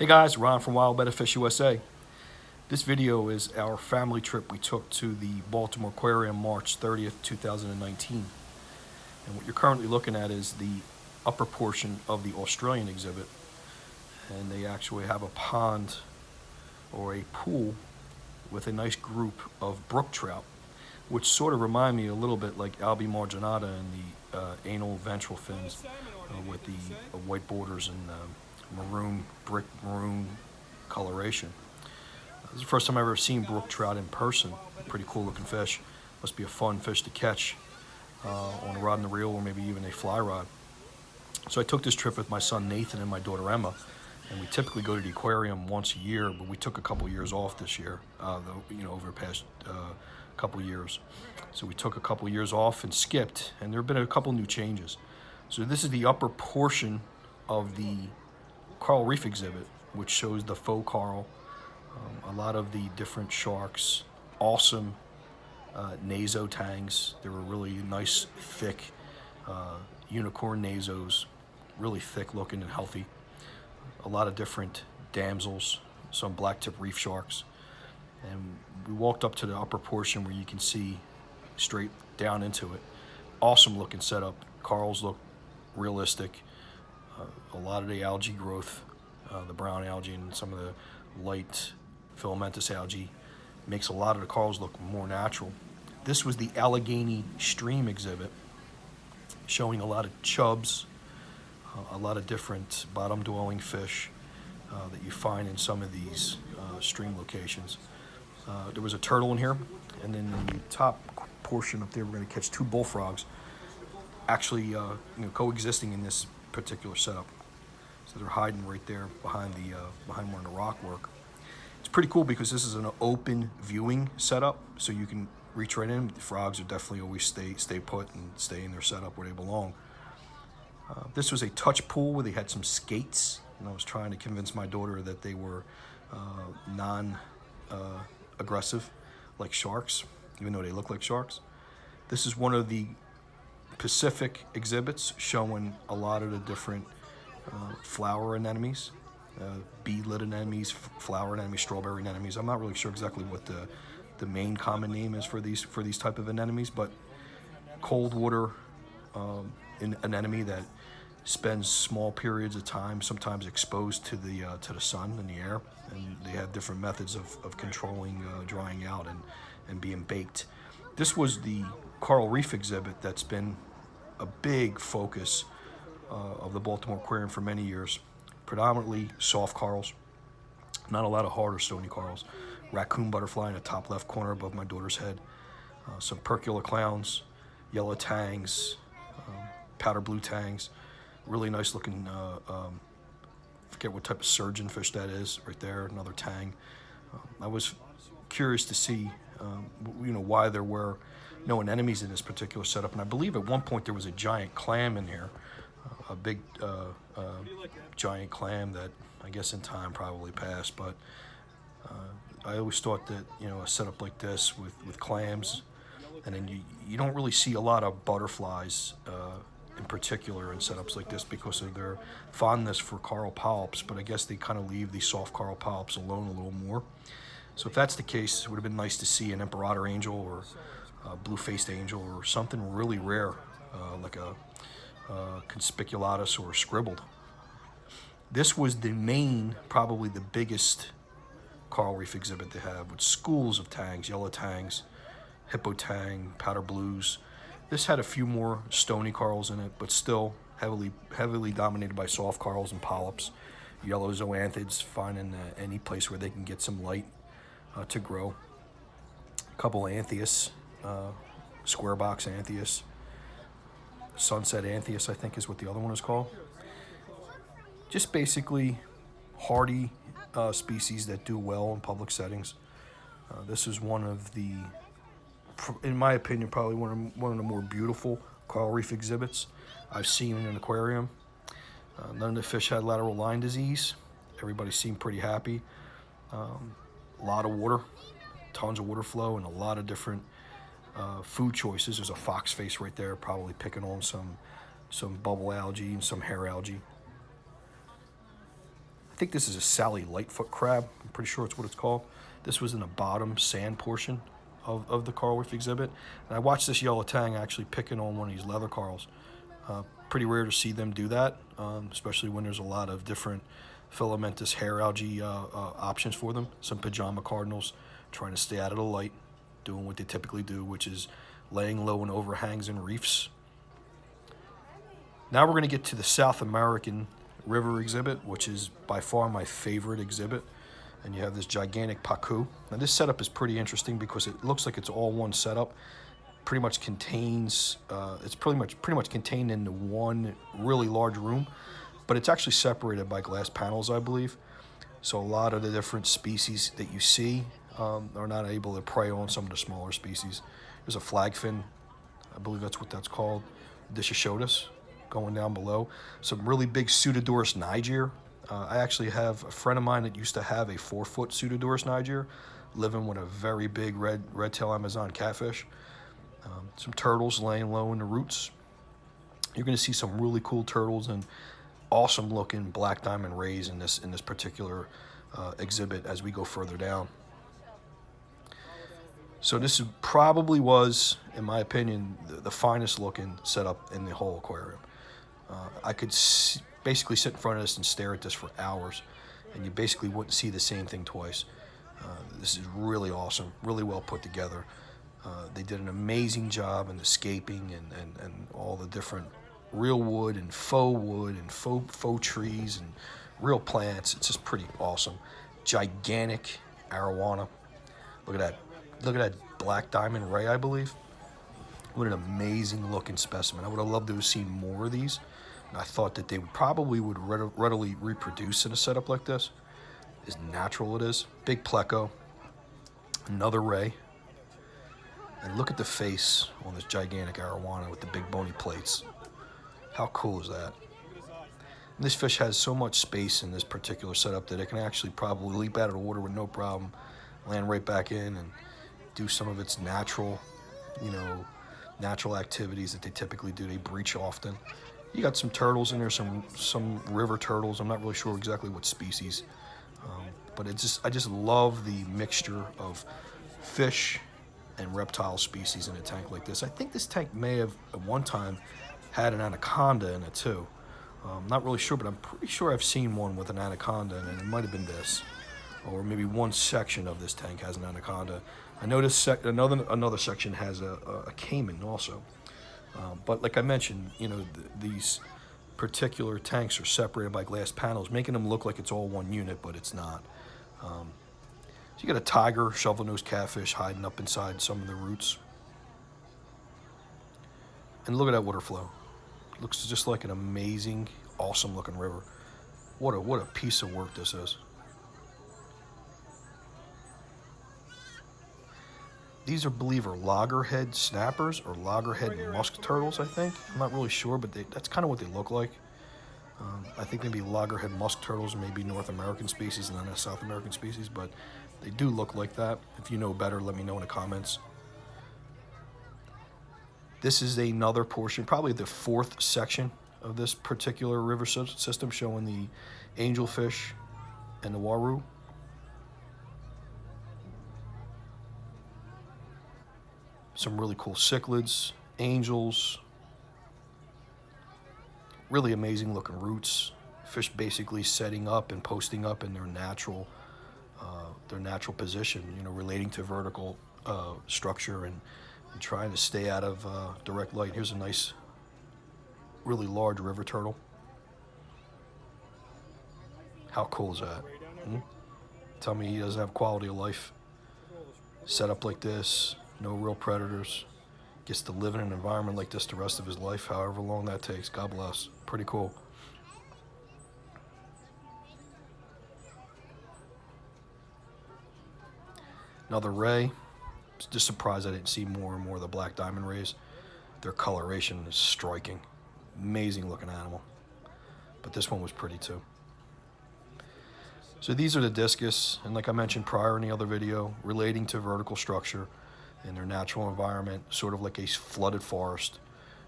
Hey guys, Ron from Wild Bettas Fish USA. This video is our family trip we took to the Baltimore Aquarium March 30th, 2019. And what you're currently looking at is the upper portion of the Australian exhibit. And they actually have a pond or a pool with a nice group of brook trout, which sort of remind me a little bit like Albi marginata and the anal ventral fins with the white borders and brick maroon coloration. This is the first time I've ever seen brook trout in person. Pretty cool looking fish. Must be a fun fish to catch on a rod and a reel or maybe even a fly rod. So I took this trip with my son Nathan and my daughter Emma, and we typically go to the aquarium once a year, but we took a couple years off this year, over the past couple years. So we took a couple years off and skipped, and there have been a couple new changes. So this is the upper portion of the coral reef exhibit, which shows the faux coral, a lot of the different sharks, awesome naso tangs. They were really nice, thick unicorn nasos, really thick looking and healthy. A lot of different damsels, some black tip reef sharks. And we walked up to the upper portion where you can see straight down into it. Awesome looking setup. Corals look realistic. A lot of the algae growth, the brown algae and some of the light filamentous algae makes a lot of the corals look more natural. This was the Allegheny Stream exhibit, showing a lot of chubs, a lot of different bottom dwelling fish that you find in some of these stream locations. There was a turtle in here, and then in the top portion up there we're going to catch two bullfrogs actually coexisting in this particular setup. So they're hiding right there behind one of the rock work. It's pretty cool because this is an open viewing setup, so you can reach right in. The frogs will definitely always stay put and stay in their setup where they belong. This was a touch pool where they had some skates, and I was trying to convince my daughter that they were non-aggressive like sharks, even though they look like sharks. This is one of the Pacific exhibits showing a lot of the different flower anemones, beadlet anemones, flower anemones, strawberry anemones. I'm not really sure exactly what the main common name is for these type of anemones, but cold water anemone that spends small periods of time, sometimes exposed to the sun and the air, and they have different methods of controlling drying out and being baked. This was the coral reef exhibit that's been a big focus of the Baltimore Aquarium for many years. Predominantly soft corals, not a lot of hard or stony corals. Raccoon butterfly in the top left corner above my daughter's head. Some percula clowns, yellow tangs, powder blue tangs. Really nice looking, forget what type of surgeonfish that is right there, another tang. I was curious to see why there were no anemones in this particular setup, and I believe at one point there was a giant clam in here, a big giant clam that I guess in time probably passed, but I always thought that a setup like this with clams, and then you don't really see a lot of butterflies in particular in setups like this because of their fondness for coral polyps, but I guess they kind of leave the soft coral polyps alone a little more. So if that's the case, it would have been nice to see an imperator angel or a blue-faced angel or something really rare, like a conspiculatus or a scribbled. This was the main, probably the biggest coral reef exhibit they have, with schools of tangs, yellow tangs, hippo tang, powder blues. This had a few more stony corals in it, but still heavily dominated by soft corals and polyps. Yellow zoanthids, finding any place where they can get some light to grow. A couple of anthias, square box anthias, sunset anthias I think is what the other one is called. Just basically hardy species that do well in public settings. This is one of the, in my opinion, probably one of the more beautiful coral reef exhibits I've seen in an aquarium. None of the fish had lateral line disease. Everybody seemed pretty happy. A lot of water, tons of water flow, and a lot of different food choices. There's a fox face right there, probably picking on some bubble algae and some hair algae. I think this is a Sally Lightfoot crab. I'm pretty sure it's what it's called. This was in the bottom sand portion of the coral reef exhibit. And I watched this yellow tang actually picking on one of these leather corals. Pretty rare to see them do that, especially when there's a lot of different filamentous hair algae options for them. Some pajama cardinals trying to stay out of the light, doing what they typically do, which is laying low in overhangs and reefs. Now we're going to get to the South American river exhibit, which is by far my favorite exhibit. And you have this gigantic pacu. Now this setup is pretty interesting because it looks like it's all one setup. Pretty much contains, it's pretty much contained into one really large room, but it's actually separated by glass panels, I believe. So a lot of the different species that you see are not able to prey on some of the smaller species. There's a flagfin, I believe that's what that's called. Discus going down below. Some really big Pseudodoris niger. I actually have a friend of mine that used to have a 4-foot Pseudodoris niger, living with a very big red-tail Amazon catfish. Some turtles laying low in the roots. You're going to see some really cool turtles and awesome looking black diamond rays in this particular exhibit as we go further down. So this probably was, in my opinion, the finest looking setup in the whole aquarium. I could basically sit in front of this and stare at this for hours, and you basically wouldn't see the same thing twice. This is really awesome, really well put together. They did an amazing job in the scaping and all the different real wood and faux trees and real plants. It's just pretty awesome. Gigantic arowana. Look at that. Look at that black diamond ray, I believe. What an amazing looking specimen. I would have loved to have seen more of these. And I thought that they probably would readily reproduce in a setup like this. As natural it is. Big pleco. Another ray. And look at the face on this gigantic arowana with the big bony plates. How cool is that? And this fish has so much space in this particular setup that it can actually probably leap out of the water with no problem, land right back in and do some of its natural, natural activities that they typically do. They breach often. You got some turtles in there, some river turtles. I'm not really sure exactly what species, but I just love the mixture of fish and reptile species in a tank like this. I think this tank may have at one time had an anaconda in it too. Not really sure, but I'm pretty sure I've seen one with an anaconda, and it might have been this, or maybe one section of this tank has an anaconda. I noticed another section has a caiman also. But like I mentioned, these particular tanks are separated by glass panels, making them look like it's all one unit, but it's not. So you got a tiger, shovelnose catfish hiding up inside some of the roots. And look at that water flow. It looks just like an amazing, awesome looking river. What a piece of work this is. These are, believe, are loggerhead snappers or loggerhead musk turtles, I think. I'm not really sure, but that's kind of what they look like. I think maybe loggerhead musk turtles may be North American species and not a South American species, but they do look like that. If you know better, let me know in the comments. This is another portion, probably the fourth section of this particular river system, showing the angelfish and the waru. Some really cool cichlids, angels, really amazing looking roots. Fish basically setting up and posting up in their natural position, relating to vertical structure and trying to stay out of direct light. Here's a nice, really large river turtle. How cool is that? Tell me he doesn't have quality of life. Set up like this, no real predators. Gets to live in an environment like this the rest of his life, however long that takes. God bless. Pretty cool. Another ray. Just surprised I didn't see more and more of the black diamond rays. Their coloration is striking. Amazing looking animal. But this one was pretty too. So these are the discus, and like I mentioned prior in the other video, relating to vertical structure in their natural environment, sort of like a flooded forest,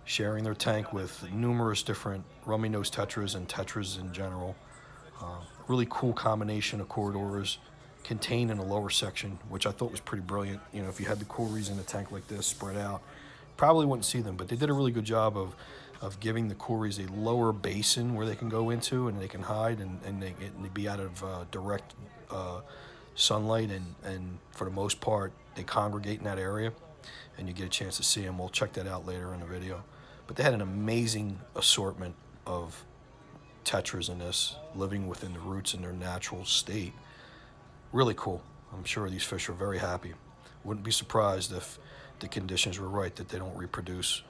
sharing their tank with numerous different rummy-nosed tetras and tetras in general. Really cool combination of corridors contained in a lower section, which I thought was pretty brilliant. You know, if you had the cories in a tank like this spread out, probably wouldn't see them, but they did a really good job of giving the cories a lower basin where they can go into and they can hide, and they be out of direct sunlight, and for the most part they congregate in that area and you get a chance to see them. We'll check that out later in the video. But they had an amazing assortment of tetras in this, living within the roots in their natural state. Really cool. I'm sure these fish are very happy. Wouldn't be surprised if the conditions were right that they don't reproduce,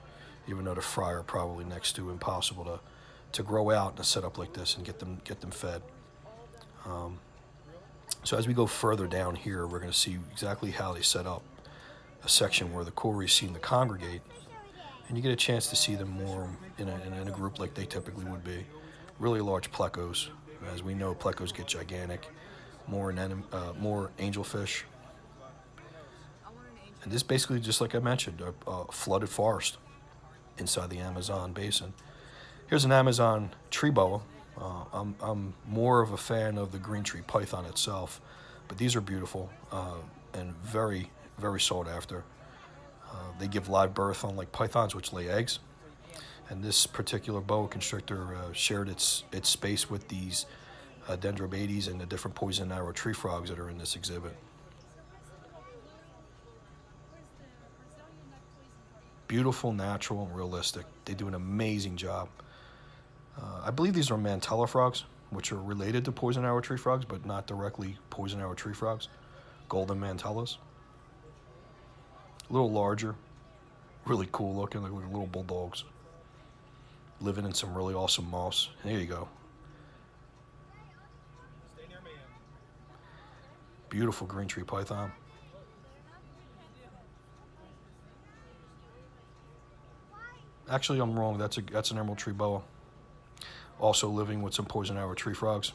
even though the fry are probably next to impossible to grow out in a setup like this and get them fed. So as we go further down here, we're going to see exactly how they set up a section where the cories seem to congregate, and you get a chance to see them more in a group like they typically would be. Really large Plecos. As we know, Plecos get gigantic, more angelfish. And this basically, just like I mentioned, a flooded forest inside the Amazon basin. Here's an Amazon tree boa. I'm more of a fan of the green tree python itself, but these are beautiful and very, very sought after. They give live birth unlike pythons, which lay eggs. And this particular boa constrictor shared its space with these Dendrobates and the different poison arrow tree frogs that are in this exhibit. Beautiful, natural, and realistic. They do an amazing job. I believe these are mantella frogs, which are related to poison arrow tree frogs, but not directly poison arrow tree frogs. Golden mantellas. A little larger, really cool looking, like little bulldogs. Living in some really awesome moss. And there you go. Beautiful green tree python. Actually, I'm wrong. That's an emerald tree boa. Also living with some poison arrow tree frogs.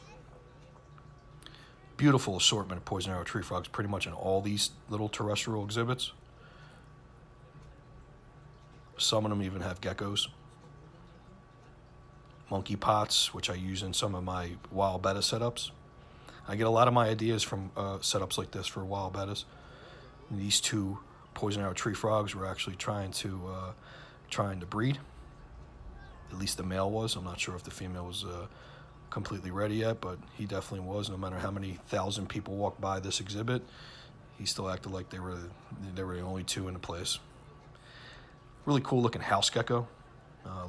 Beautiful assortment of poison arrow tree frogs pretty much in all these little terrestrial exhibits. Some of them even have geckos. Monkey pots, which I use in some of my Wild Bettas setups. I get a lot of my ideas from setups like this for Wild Bettas. And these two poison arrow tree frogs were actually trying to breed. At least the male was. I'm not sure if the female was completely ready yet, but he definitely was. No matter how many thousand people walked by this exhibit, he still acted like they were the only two in the place. Really cool looking house gecko.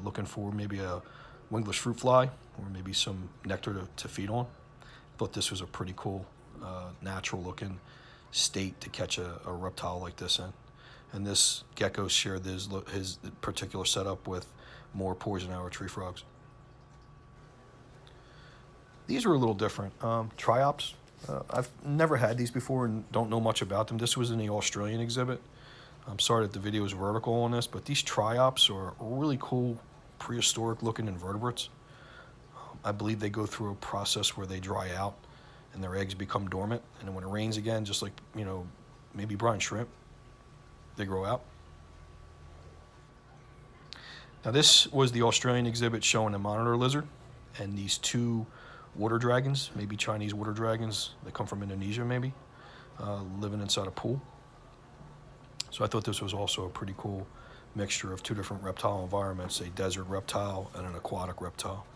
Looking for maybe a wingless fruit fly or maybe some nectar to feed on. Thought this was a pretty cool, natural looking state to catch a reptile like this in. And this gecko shared his particular setup with more poison arrow tree frogs. These are a little different. Triops. I've never had these before and don't know much about them. This was in the Australian exhibit. I'm sorry that the video is vertical on this, but these triops are really cool, prehistoric looking invertebrates. I believe they go through a process where they dry out and their eggs become dormant. And then when it rains again, just like, you know, maybe brine shrimp, they grow out. Now this was the Australian exhibit showing a monitor lizard and these two water dragons, maybe Chinese water dragons that come from Indonesia maybe, living inside a pool. So I thought this was also a pretty cool mixture of two different reptile environments, a desert reptile and an aquatic reptile.